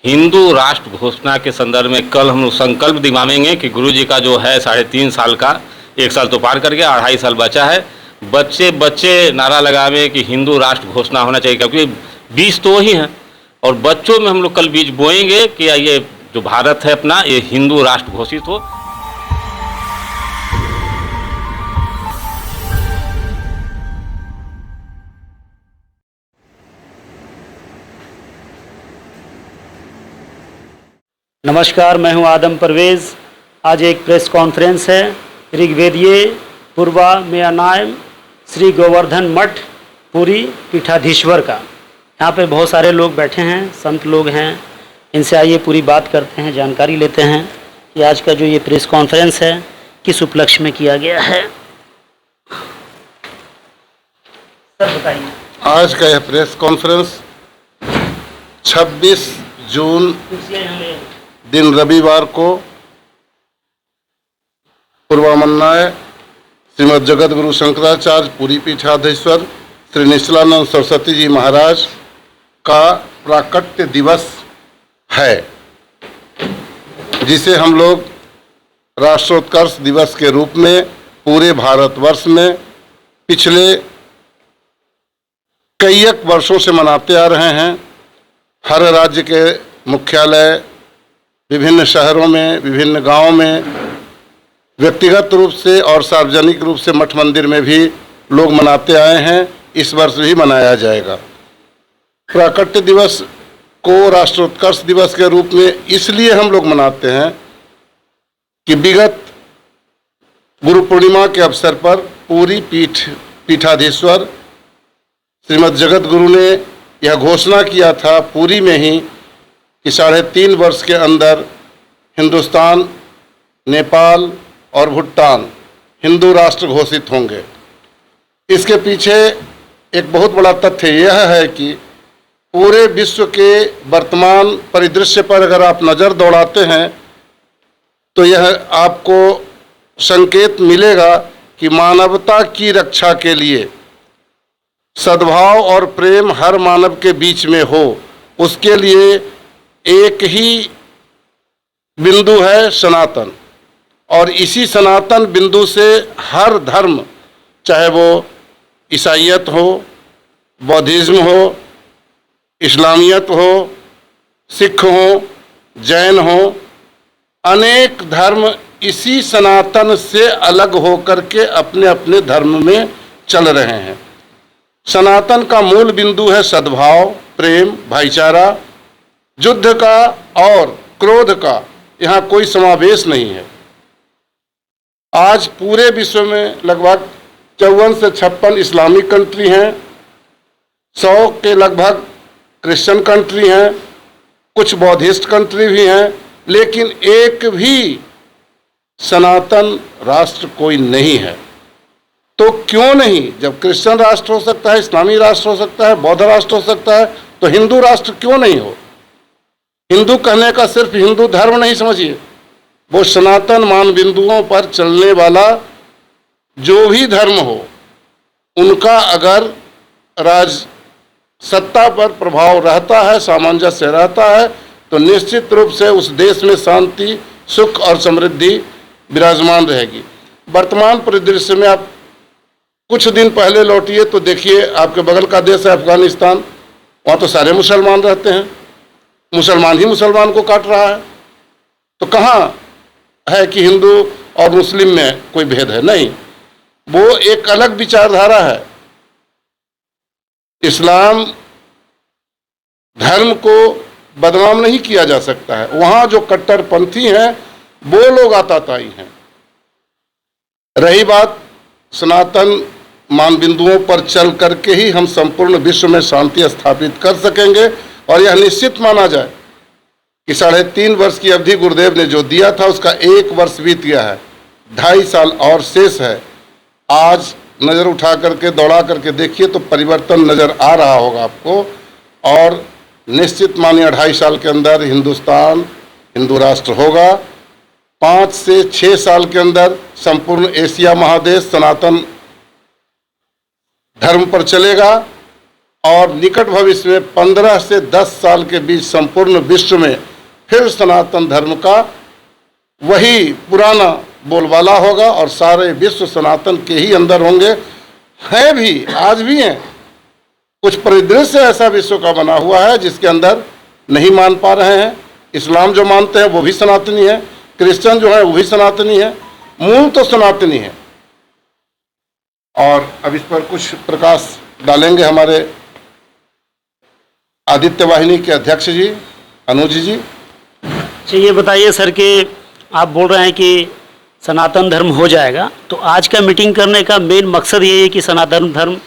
हिंदू राष्ट्र घोषणा के संदर्भ में कल हम लोग संकल्प दिखाएंगे कि गुरु जी का जो है 3.5 साल का, 1 साल तो पार कर गया, 2.5 साल बचा है। बच्चे बच्चे नारा लगावे कि हिंदू राष्ट्र घोषणा होना चाहिए, क्योंकि बीज तो वही हैं और बच्चों में हम लोग कल बीज बोएंगे कि ये जो भारत है अपना, ये हिंदू राष्ट्र घोषित हो। नमस्कार, मैं हूं आदम परवेज़। आज एक प्रेस कॉन्फ्रेंस है ऋग्वेदीय पूर्वा मेयानायम श्री गोवर्धन मठ पुरी पीठाधीश्वर का। यहाँ पे बहुत सारे लोग बैठे हैं, संत लोग हैं। इनसे आइए पूरी बात करते हैं, जानकारी लेते हैं कि आज का जो ये प्रेस कॉन्फ्रेंस है किस उपलक्ष्य में किया गया है। सर बताइए। आज का यह प्रेस कॉन्फ्रेंस 26 जून दिन रविवार को पूर्वामन्नाय श्रीमद् जगत गुरु शंकराचार्य पुरी पीठाधीश्वर श्री निश्चलानंद सरस्वती जी महाराज का प्राकट्य दिवस है, जिसे हम लोग राष्ट्रोत्कर्ष दिवस के रूप में पूरे भारतवर्ष में पिछले कई वर्षों से मनाते आ रहे हैं। हर राज्य के मुख्यालय, विभिन्न शहरों में, विभिन्न गांवों में, व्यक्तिगत रूप से और सार्वजनिक रूप से मठ मंदिर में भी लोग मनाते आए हैं। इस वर्ष भी मनाया जाएगा। प्राकट्य दिवस को राष्ट्रोत्कर्ष दिवस के रूप में इसलिए हम लोग मनाते हैं कि विगत गुरु पूर्णिमा के अवसर पर पूरी पीठाधीश्वर श्रीमद् जगत गुरु ने यह घोषणा किया था पूरी में ही कि 3.5 वर्ष के अंदर हिंदुस्तान, नेपाल और भूटान हिंदू राष्ट्र घोषित होंगे। इसके पीछे एक बहुत बड़ा तथ्य यह है कि पूरे विश्व के वर्तमान परिदृश्य पर अगर आप नज़र दौड़ाते हैं तो यह आपको संकेत मिलेगा कि मानवता की रक्षा के लिए सद्भाव और प्रेम हर मानव के बीच में हो, उसके लिए एक ही बिंदु है सनातन। और इसी सनातन बिंदु से हर धर्म, चाहे वो ईसाईयत हो, बौद्धिज्म हो, इस्लामियत हो, सिख हो, जैन हो, अनेक धर्म इसी सनातन से अलग होकर के अपने अपने धर्म में चल रहे हैं। सनातन का मूल बिंदु है सद्भाव, प्रेम, भाईचारा। युद्ध का और क्रोध का यहाँ कोई समावेश नहीं है। आज पूरे विश्व में लगभग 54 से 56 इस्लामिक कंट्री हैं, 100 के लगभग क्रिश्चियन कंट्री हैं, कुछ बौद्धिस्ट कंट्री भी हैं, लेकिन एक भी सनातन राष्ट्र कोई नहीं है। तो क्यों नहीं? जब क्रिश्चियन राष्ट्र हो सकता है, इस्लामी राष्ट्र हो सकता है, बौद्ध राष्ट्र हो सकता है, तो हिंदू राष्ट्र क्यों नहीं हो? हिंदू कहने का सिर्फ हिंदू धर्म नहीं समझिए, वो सनातन मान बिंदुओं पर चलने वाला जो भी धर्म हो, उनका अगर राज सत्ता पर प्रभाव रहता है, सामंजस्य रहता है, तो निश्चित रूप से उस देश में शांति, सुख और समृद्धि विराजमान रहेगी। वर्तमान परिदृश्य में आप कुछ दिन पहले लौटिए तो देखिए, आपके बगल का देश है अफगानिस्तान, वहाँ तो सारे मुसलमान रहते हैं, मुसलमान ही मुसलमान को काट रहा है। तो कहाँ है कि हिंदू और मुस्लिम में कोई भेद है? नहीं, वो एक अलग विचारधारा है। इस्लाम धर्म को बदनाम नहीं किया जा सकता है। वहाँ जो कट्टरपंथी हैं वो लोग आताताई हैं। रही बात सनातन मान बिंदुओं पर चल करके ही हम संपूर्ण विश्व में शांति स्थापित कर सकेंगे। और यह निश्चित माना जाए कि 3.5 वर्ष की अवधि गुरुदेव ने जो दिया था उसका 1 वर्ष बीत गया है, 2.5 साल और शेष है। आज नज़र उठा करके, दौड़ा करके देखिए तो परिवर्तन नज़र आ रहा होगा आपको। और निश्चित मानिए 2.5 साल के अंदर हिंदुस्तान हिंदू राष्ट्र होगा। 5 से 6 साल के अंदर संपूर्ण एशिया महादेश सनातन धर्म पर चलेगा। और निकट भविष्य में 15 से 10 साल के बीच संपूर्ण विश्व में फिर सनातन धर्म का वही पुराना बोलबाला होगा और सारे विश्व सनातन के ही अंदर होंगे, हैं भी, आज भी हैं। कुछ परिदृश्य ऐसा विश्व का बना हुआ है जिसके अंदर नहीं मान पा रहे हैं। इस्लाम जो मानते हैं वो भी सनातनी है, क्रिश्चियन जो है वो भी सनातनी है, मूल तो सनातनी है। और अब इस पर कुछ प्रकाश डालेंगे हमारे आदित्य वाहिनी के अध्यक्ष जी अनुज जी। अच्छा, ये बताइए सर कि आप बोल रहे हैं कि सनातन धर्म हो जाएगा, तो आज का मीटिंग करने का मेन मकसद ये है कि सनातन धर्म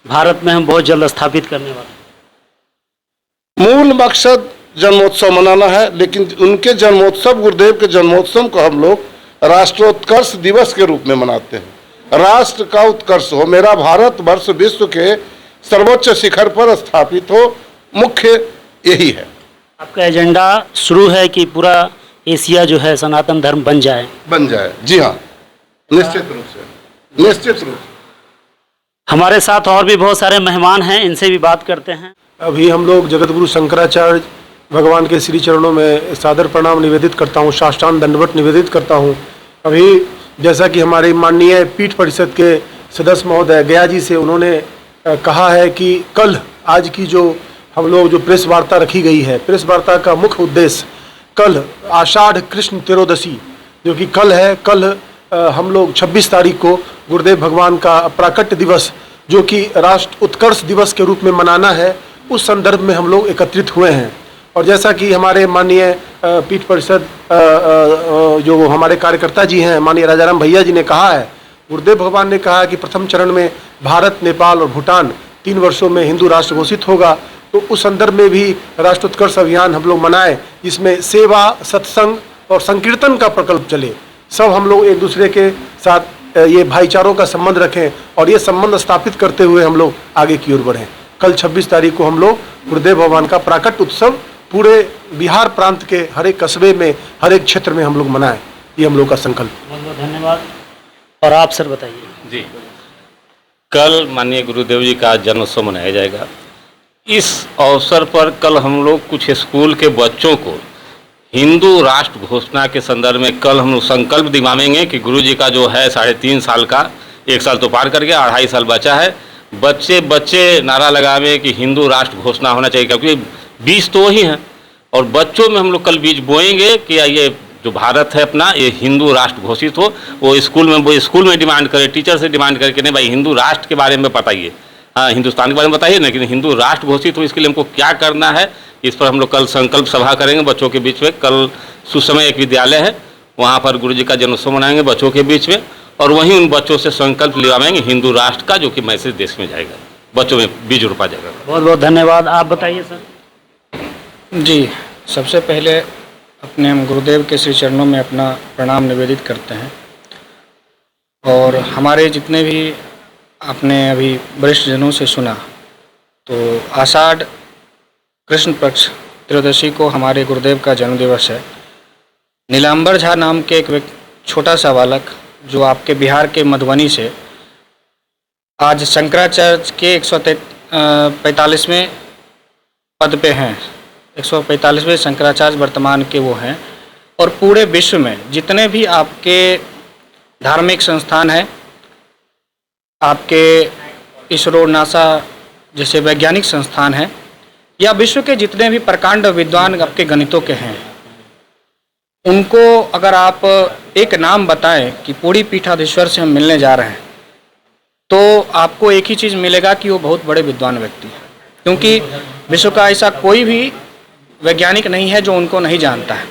भारत में हम बहुत जल्द स्थापित करने वाले। मूल मकसद जन्मोत्सव मनाना है, लेकिन उनके जन्मोत्सव, गुरुदेव के जन्मोत्सव को हम लोग राष्ट्रोत्कर्ष दिवस के रूप में मनाते हैं। राष्ट्र का उत्कर्ष हो, मेरा भारत वर्ष विश्व के सर्वोच्च शिखर पर स्थापित हो, मुख्य यही है। आपका एजेंडा शुरू है कि पूरा एशिया जो है सनातन धर्म बन जाए। जी हाँ, निश्चित रूप से, निश्चित रूप से। हमारे साथ और भी बहुत सारे मेहमान हैं, इनसे भी बात करते हैं। अभी हम लोग जगतगुरु शंकराचार्य भगवान के श्री चरणों में सादर प्रणाम निवेदित करता हूँ, साष्टांग दंडवत निवेदित करता हूँ। अभी जैसा कि हमारे माननीय पीठ परिषद के सदस्य महोदय गया जी से उन्होंने कहा है कि कल आज की जो हम लोग जो प्रेस वार्ता रखी गई है, प्रेस वार्ता का मुख्य उद्देश्य कल आषाढ़ कृष्ण त्रयोदशी जो कि कल है, कल हम लोग 26 तारीख को गुरुदेव भगवान का प्राकट्य दिवस जो कि राष्ट्र उत्कर्ष दिवस के रूप में मनाना है, उस संदर्भ में हम लोग एकत्रित हुए हैं। और जैसा कि हमारे माननीय पीठ परिषद जो हमारे कार्यकर्ता जी हैं, माननीय राजाराम भैया जी ने कहा है, गुरुदेव भगवान ने कहा है कि प्रथम चरण में भारत, नेपाल और भूटान 3 वर्षों में हिंदू राष्ट्र घोषित होगा। तो उस संदर्भ में भी राष्ट्रोत्कर्ष अभियान हम लोग मनाएं, जिसमें सेवा, सत्संग और संकीर्तन का प्रकल्प चले। सब हम लोग एक दूसरे के साथ ये भाईचारों का संबंध रखें और ये संबंध स्थापित करते हुए हम लोग आगे की ओर बढ़ें। कल 26 तारीख को हम लोग गुरुदेव भगवान का प्राकट्य उत्सव पूरे बिहार प्रांत के हर एक कस्बे में, हर एक क्षेत्र में हम लोग मनाएं, ये हम लोग का संकल्प। बहुत बहुत धन्यवाद। और आप सर बताइए। जी, कल माननीय गुरुदेव जी का जन्मोत्सव मनाया जाएगा। इस अवसर पर कल हम लोग कुछ स्कूल के बच्चों को हिंदू राष्ट्र घोषणा के संदर्भ में कल हम लोग संकल्प दिवाएंगे कि गुरु जी का जो है 3.5 साल का, 1 साल तो पार कर गया, 2.5 साल बचा है, बच्चे बच्चे नारा लगावे कि हिंदू राष्ट्र घोषणा होना चाहिए, क्योंकि बीज तो वही हैं। और बच्चों में हम लोग कल बीज बोएंगे कि ये जो भारत है अपना, ये हिंदू राष्ट्र घोषित हो। वो स्कूल में डिमांड करे, टीचर से डिमांड करे कि नहीं भाई हिंदू राष्ट्र के बारे में बताइए, हाँ हिंदुस्तान के बारे में बताइए, लेकिन हिंदू राष्ट्र घोषित हो इसके लिए हमको क्या करना है, इस पर हम लोग कल संकल्प सभा करेंगे बच्चों के बीच में। कल सुसमय एक विद्यालय है, वहाँ पर गुरु जी का जन्मोत्सव मनाएंगे बच्चों के बीच में, और वहीं उन बच्चों से संकल्प लिवाएंगे हिंदू राष्ट्र का, जो कि मैसेज देश में जाएगा, बच्चों में बीज रोपा जाएगा। बहुत बहुत धन्यवाद। आप बताइए सर। जी, सबसे पहले अपने हम गुरुदेव के श्री चरणों में अपना प्रणाम निवेदित करते हैं। और हमारे जितने भी आपने अभी वरिष्ठ जनों से सुना, तो आषाढ़ कृष्ण पक्ष त्रयोदशी को हमारे गुरुदेव का जन्मदिवस है। नीलांबर झा नाम के एक छोटा सा बालक जो आपके बिहार के मधुबनी से आज शंकराचार्य के 145वें पद पे हैं, 145वें शंकराचार्य वर्तमान के वो हैं। और पूरे विश्व में जितने भी आपके धार्मिक संस्थान हैं, आपके इसरो, नासा जैसे वैज्ञानिक संस्थान हैं, या विश्व के जितने भी प्रकांड विद्वान आपके गणितों के हैं, उनको अगर आप एक नाम बताएं कि पूरी पीठाधीश्वर से हम मिलने जा रहे हैं, तो आपको एक ही चीज़ मिलेगा कि वो बहुत बड़े विद्वान व्यक्ति हैं। क्योंकि विश्व का ऐसा कोई भी वैज्ञानिक नहीं है जो उनको नहीं जानता है।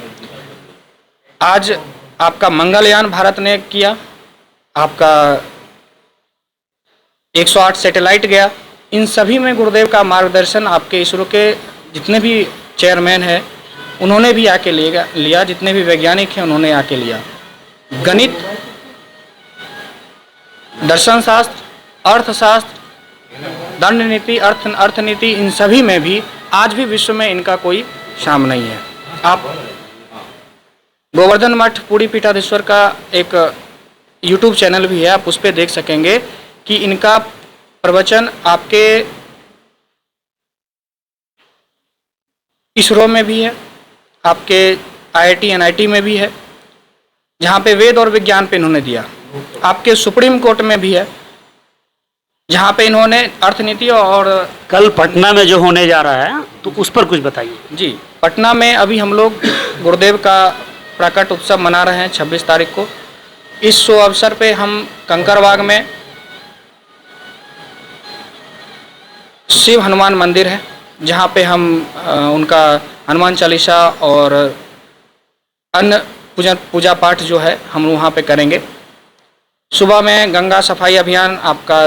आज आपका मंगलयान भारत ने किया, आपका 108 सैटेलाइट गया, इन सभी में गुरुदेव का मार्गदर्शन आपके इसरो के जितने भी चेयरमैन हैं उन्होंने भी आके लिया, जितने भी वैज्ञानिक हैं उन्होंने आके लिया। गणित, दर्शन शास्त्र, अर्थशास्त्र, दंड नीति, अर्थनीति, इन सभी में भी आज भी विश्व में इनका कोई शाम नहीं है। आप गोवर्धन मठ पूरी पीठाधीश्वर का एक YouTube चैनल भी है, आप उस पर देख सकेंगे कि इनका प्रवचन आपके इसरो में भी है, आपके IIT NIT में भी है, जहाँ पे वेद और विज्ञान पे इन्होंने दिया। आपके सुप्रीम कोर्ट में भी है, जहाँ पे इन्होंने अर्थनीति और कल पटना में जो होने जा रहा है तो उस पर कुछ बताइए। जी, पटना में अभी हम लोग गुरुदेव का प्रकट उत्सव मना रहे हैं 26 तारीख को। इस शुभ अवसर पे हम कंकड़बाग में शिव हनुमान मंदिर है, जहाँ पे हम उनका हनुमान चालीसा और अन्य पूजा पाठ जो है हम वहाँ पे करेंगे। सुबह में गंगा सफाई अभियान आपका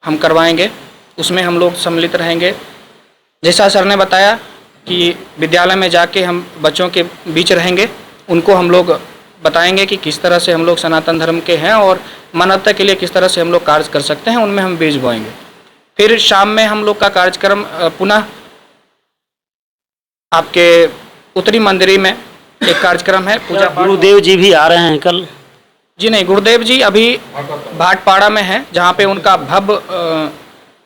हम करवाएंगे, उसमें हम लोग सम्मिलित रहेंगे। जैसा सर ने बताया कि विद्यालय में जाके हम बच्चों के बीच रहेंगे, उनको हम लोग बताएंगे कि किस तरह से हम लोग सनातन धर्म के हैं और मानवता के लिए किस तरह से हम लोग कार्य कर सकते हैं, उनमें हम बीज बोएंगे। फिर शाम में हम लोग का कार्यक्रम पुनः आपके उत्तरी मंदिर में एक कार्यक्रम है पूजा पाठ। गुरुदेव जी भी आ रहे हैं कल? जी नहीं, गुरुदेव जी अभी भाटपाड़ा में है, जहाँ पे उनका भव्य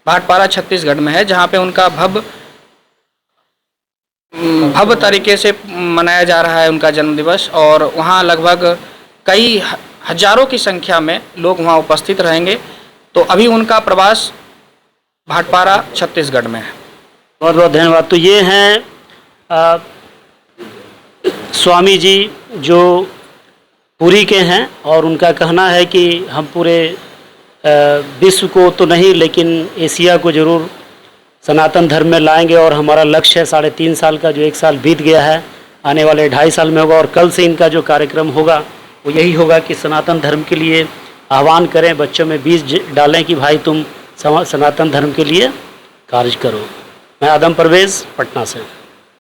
भाटपाड़ा छत्तीसगढ़ में है, जहाँ पे उनका भव्य तरीके से मनाया जा रहा है उनका जन्मदिवस, और वहाँ लगभग कई हजारों की संख्या में लोग वहाँ उपस्थित रहेंगे। तो अभी उनका प्रवास भाटपाड़ा छत्तीसगढ़ में है। बहुत बहुत धन्यवाद। तो ये हैं स्वामी जी जो पुरी के हैं, और उनका कहना है कि हम पूरे विश्व को तो नहीं लेकिन एशिया को ज़रूर सनातन धर्म में लाएंगे, और हमारा लक्ष्य है 3.5 साल का जो 1 साल बीत गया है आने वाले 2.5 साल में होगा, और कल से इनका जो कार्यक्रम होगा वो यही होगा कि सनातन धर्म के लिए आह्वान करें, बच्चों में बीज डालें कि भाई तुम सनातन धर्म के लिए कार्य करो। मैं आदम परवेज़, पटना से।